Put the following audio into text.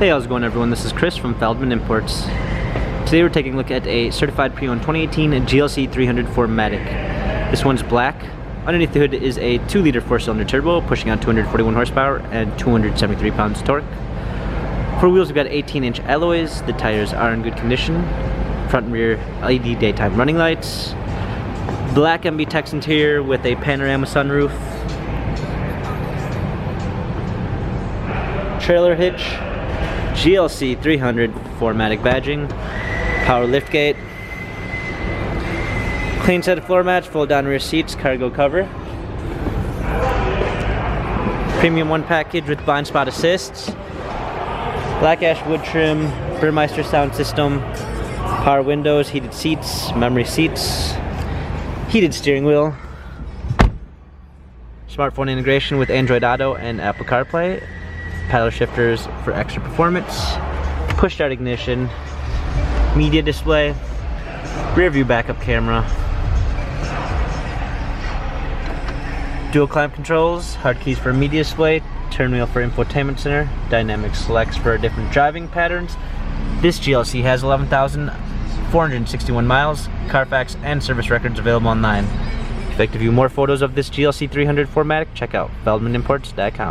Hey, how's it going everyone? This is Chris from Feldmann Imports. Today we're taking a look at a certified pre-owned 2018 GLC 300 4MATIC. This one's black. Underneath the hood is a 2-liter 4-cylinder turbo pushing out 241 horsepower and 273 pounds torque. For wheels we've got 18-inch alloys. The tires are in good condition. Front and rear LED daytime running lights. Black MB-Tex interior with a panorama sunroof. Trailer hitch. GLC 300 4MATIC badging. Power liftgate. Clean set of floor mats, fold down rear seats, cargo cover. Premium 1 package with blind spot assists. Black ash wood trim, Burmeister sound system, power windows, heated seats, memory seats, heated steering wheel, smartphone integration with Android Auto and Apple CarPlay, paddle shifters for extra performance, push start ignition, media display, rear view backup camera, dual climate controls, hard keys for media display, turn wheel for infotainment center, dynamic selects for different driving patterns. This GLC has 11,461 miles, Carfax and service records available online. If you'd like to view more photos of this GLC 300 4MATIC, check out feldmannimports.com.